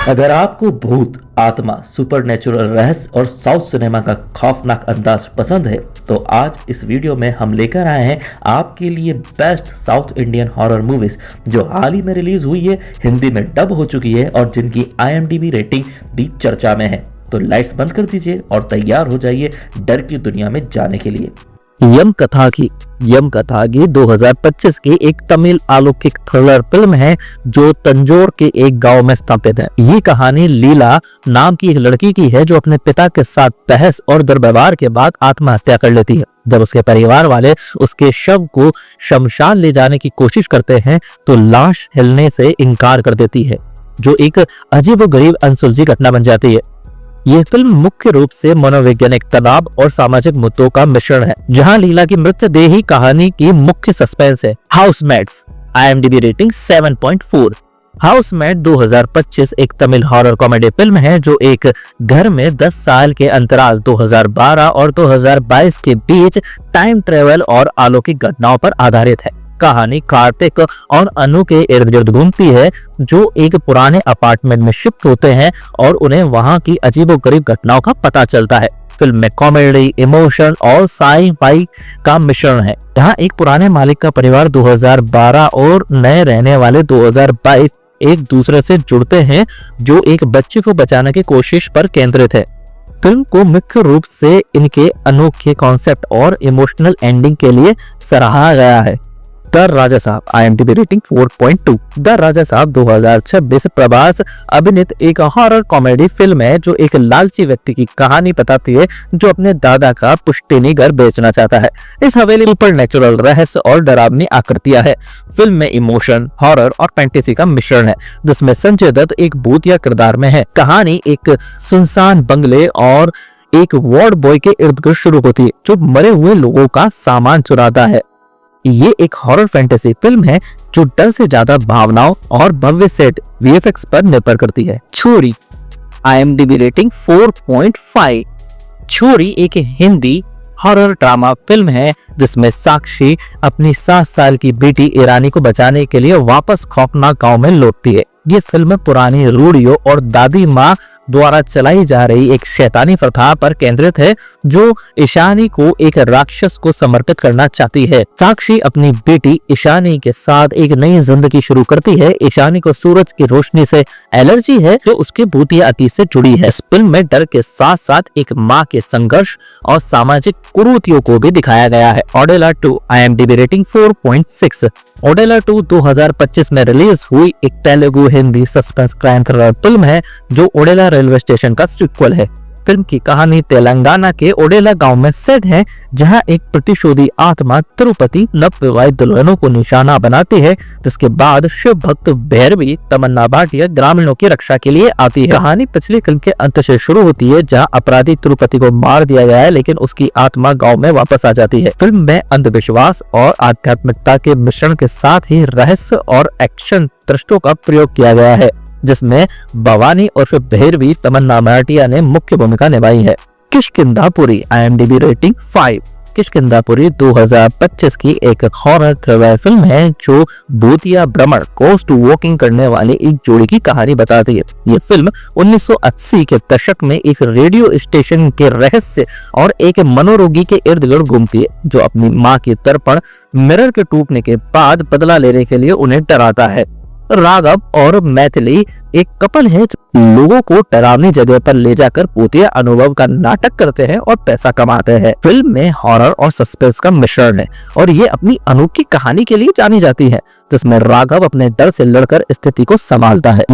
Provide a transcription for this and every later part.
अगर आपको भूत, आत्मा, सुपरनेचुरल रहस्य और साउथ सिनेमा का खौफनाक अंदाज पसंद है तो आज इस वीडियो में हम लेकर आए हैं आपके लिए best south Indian horror movies जो हाल ही में रिलीज हुई है, हिंदी में डब हो चुकी है और जिनकी IMDb रेटिंग भी चर्चा में है। तो लाइट्स बंद कर दीजिए और तैयार हो जाइए डर की दुनिया में जाने के लिए। यम कथागी 2025 की एक तमिल अलौकिक थ्रिलर फिल्म है जो तंजौर के एक गांव में स्थापित है। ये कहानी लीला नाम की एक लड़की की है जो अपने पिता के साथ बहस और दुर्व्यवहार के बाद आत्महत्या कर लेती है। जब उसके परिवार वाले उसके शव को शमशान ले जाने की कोशिश करते हैं तो लाश हिलने से इनकार कर देती है, जो एक अजीबोगरीब अनसुलझी घटना बन जाती है। ये फिल्म मुख्य रूप से मनोवैज्ञानिक तनाव और सामाजिक मुद्दों का मिश्रण है, जहां लीला की मृतदेही कहानी की मुख्य सस्पेंस है। Housemates IMDb rating 7.4। हाउसमेट 2025 एक तमिल हॉरर कॉमेडी फिल्म है जो एक घर में 10 साल के अंतराल 2012 और 2022 के बीच टाइम ट्रेवल और अलौकिक घटनाओं पर आधारित है। कहानी कार्तिक और अनु के इर्द गिर्द घूमती है जो एक पुराने अपार्टमेंट में शिफ्ट होते हैं और उन्हें वहां की अजीबोगरीब घटनाओं का पता चलता है। फिल्म में कॉमेडी, इमोशन और साई-फाई का मिश्रण है, जहां एक पुराने मालिक का परिवार 2012 और नए रहने वाले 2022 एक दूसरे से जुड़ते हैं जो एक बच्चे को बचाने की कोशिश पर केंद्रित है। फिल्म को मुख्य रूप से इनके अनोखे कॉन्सेप्ट और इमोशनल एंडिंग के लिए सराहा गया है। द राजा साहब IMDb रेटिंग 4.2। द राजा साहब 2026 प्रभास अभिनीत एक हॉरर कॉमेडी फिल्म है जो एक लालची व्यक्ति की कहानी बताती है जो अपने दादा का पुश्तैनी घर बेचना चाहता है। इस हवेली सुपर नेचुरल रहस्य और डरावनी आकृतियां है। फिल्म में इमोशन, हॉरर और फैंटेसी का मिश्रण है, जिसमें संजय दत्त एक भूतिया किरदार में है। कहानी एक सुनसान बंगले और एक वार्ड बॉय के इर्द गिर्द शुरू होती है जो मरे हुए लोगों का सामान चुराता है। ये एक हॉरर फैंटेसी फिल्म है जो डर से ज्यादा भावनाओं और भव्य सेट VFX पर निर्भर करती है। छोरी IMDb रेटिंग 4.5। छोरी एक हिंदी हॉरर ड्रामा फिल्म है जिसमें साक्षी अपनी 7 साल की बेटी ईरानी को बचाने के लिए वापस खौफनाक गांव में लौटती है। ये फिल्म पुरानी रूढ़ियों और दादी माँ द्वारा चलाई जा रही एक शैतानी प्रथा पर केंद्रित है जो ईशानी को एक राक्षस को समर्पित करना चाहती है। साक्षी अपनी बेटी ईशानी के साथ एक नई जिंदगी शुरू करती है। ईशानी को सूरज की रोशनी से एलर्जी है जो उसके भूतिया अतीत से जुड़ी है। इस फिल्म में डर के साथ साथ एक माँ के संघर्ष और सामाजिक कुरीतियों को भी दिखाया गया है। Odela 2 IMDb rating 4.6। ओडेला 2 2025 में रिलीज हुई एक Telugu Hindi suspense crime thriller film है जो ओडेला रेलवे स्टेशन का सीक्वल है। फिल्म की कहानी तेलंगाना के ओडेला गांव में सेट है, जहां एक प्रतिशोधी आत्मा तिरुपति नवविवाहित दुल्हनों को निशाना बनाती है, जिसके बाद शिव भक्त भैरवी तमन्ना भाटिया ग्रामीणों की रक्षा के लिए आती है। कहानी पिछली फिल्म के अंत से शुरू होती है जहां अपराधी तिरुपति को मार दिया गया है लेकिन उसकी आत्मा गाँव में वापस आ जाती है। फिल्म में अंधविश्वास और आध्यात्मिकता के मिश्रण के साथ ही रहस्य और एक्शन दृश्यों का प्रयोग किया गया है, जिसमें भवानी और फिर भैरवी तमन्ना भाटिया ने मुख्य भूमिका निभाई है। किष्किंधापुरी IMDb रेटिंग 5। किष्किंधापुरी 2025 की एक हॉरर थ्रिलर फिल्म है जो भूतिया भ्रमण गोस्ट वॉकिंग करने वाले एक जोड़ी की कहानी बताती है। ये फिल्म 1980 के दशक में एक रेडियो स्टेशन के रहस्य और एक मनोरोगी के इर्द गिर्द घूमती है जो अपनी माँ की तर्पण मिरर के टूटने के बाद बदला लेने के लिए उन्हें डराता है। राघव और मैथिली एक कपल है जो लोगों को डरावनी जगह पर ले जाकर भूतिया अनुभव का नाटक करते हैं और पैसा कमाते हैं। फिल्म में हॉरर और सस्पेंस का मिश्रण है और ये अपनी अनोखी कहानी के लिए जानी जाती है, जिसमें राघव अपने डर से लड़कर स्थिति को संभालता है।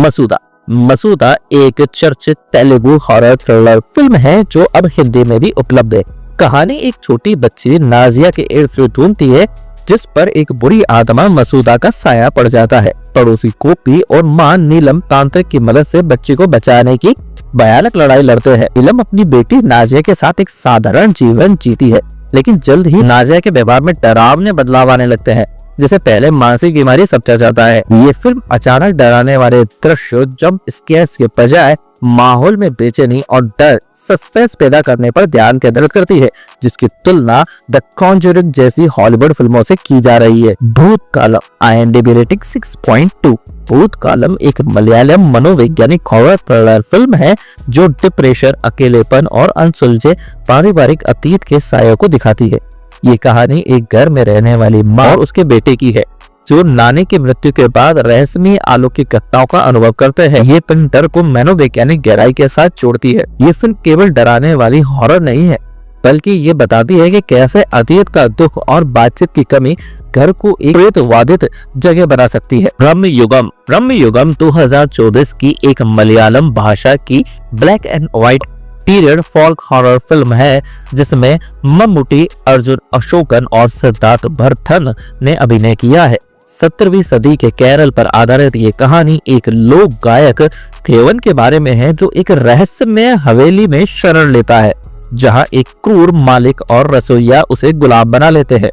मसूदा एक चर्चित तेलुगु हॉरर थ्रिलर फिल्म है जो अब हिंदी में भी उपलब्ध है। कहानी एक छोटी बच्ची नाजिया के इर्द गिर्द घूमती है जिस पर एक बुरी आत्मा मसूदा का साया पड़ जाता है। पड़ोसी गोपी और मां नीलम तांत्रिक की मदद से बच्ची को बचाने की भयानक लड़ाई लड़ते हैं। नीलम अपनी बेटी नाजिया के साथ एक साधारण जीवन जीती है, लेकिन जल्द ही नाजिया के व्यवहार में डरावने बदलाव आने लगते हैं। जिसे पहले मानसिक बीमारी समझा जाता है। ये फिल्म अचानक डराने वाले दृश्य, जंप स्केयर्स के बजाय माहौल में बेचैनी और डर, सस्पेंस पैदा करने पर ध्यान केंद्रित करती है, जिसकी तुलना द कॉन्जरिंग जैसी हॉलीवुड फिल्मों से की जा रही है। भूतकालम IMDb रेटिंग 6.2। भूतकालम एक मलयालम मनोवैज्ञानिक हॉरर थ्रिलर फिल्म है जो डिप्रेशन, अकेलेपन और अनसुलझे पारिवारिक अतीत के सायों को दिखाती है। ये कहानी एक घर में रहने वाली माँ और उसके बेटे की है, जो नानी की मृत्यु के बाद रहस्यमय अलौकिक घटनाओं का अनुभव करते हैं। ये फिल्म डर को मनोवैज्ञानिक गहराई के साथ जोड़ती है। ये फिल्म केवल डराने वाली हॉरर नहीं है, बल्कि ये बताती है कि कैसे अतीत का दुख और बातचीत की कमी घर को एक प्रेतवादित जगह बना सकती है। ब्रह्मयुगम 2024 की एक मलयालम भाषा की black and white period folk horror film है, जिसमें मम्मूटी, अर्जुन अशोकन और सिद्धार्थ भरथन ने अभिनय किया है। 17वीं सदी के केरल पर आधारित ये कहानी एक लोक गायक थेवन के बारे में है, जो एक रहस्यमय हवेली में शरण लेता है, जहां एक क्रूर मालिक और रसोइया उसे गुलाम बना लेते हैं।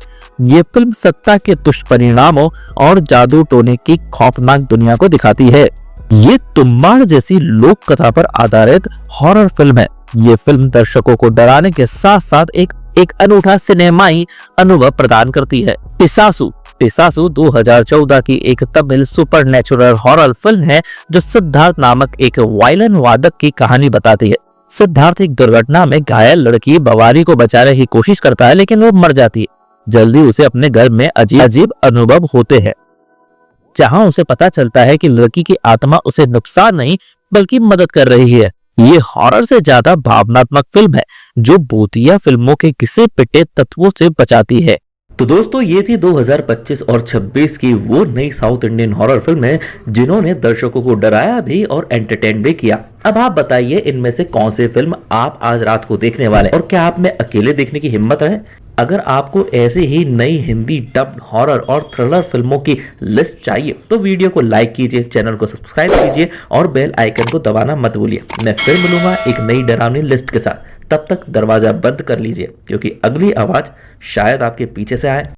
ये फिल्म सत्ता के दुष्परिणामों और जादू टोने की खौफनाक दुनिया को दिखाती है। ये तुम्बाड़ जैसी लोक कथा पर आधारित हॉरर फिल्म है। ये फिल्म दर्शकों को डराने के साथ साथ एक अनूठा सिनेमाई अनुभव प्रदान करती है। पिसासु 2014 की एक तमिल सुपरनैचुरल हॉरर फिल्म है, जो सिद्धार्थ नामक एक वायलिन वादक की कहानी बताती है। सिद्धार्थ एक दुर्घटना में घायल लड़की बवारी को बचाने की कोशिश करता है, लेकिन वो मर जाती है। जल्दी उसे अपने घर में अजीब अनुभव होते हैं, जहां उसे पता चलता है कि लड़की की आत्मा उसे नुकसान नहीं बल्कि मदद कर रही है। ये हॉरर से ज्यादा भावनात्मक फिल्म है, जो भूतिया फिल्मों के घिसे पिटे तत्वों से बचाती है। तो दोस्तों, ये थी 2025 और 26 की वो नई साउथ इंडियन हॉरर फिल्म है जिन्होंने दर्शकों को डराया भी और एंटरटेन भी किया। अब आप बताइए, इनमें से कौन सी फिल्म आप आज रात को देखने वाले और क्या आप में अकेले देखने की हिम्मत है? अगर आपको ऐसे ही नई हिंदी डब्ड हॉरर और थ्रिलर फिल्मों की लिस्ट चाहिए तो वीडियो को लाइक कीजिए, चैनल को सब्सक्राइब कीजिए और बेल आइकन को दबाना मत भूलिए। मैं फिर मिलूंगा एक नई डरावनी लिस्ट के साथ। तब तक दरवाजा बंद कर लीजिए, क्योंकि अगली आवाज शायद आपके पीछे से आए।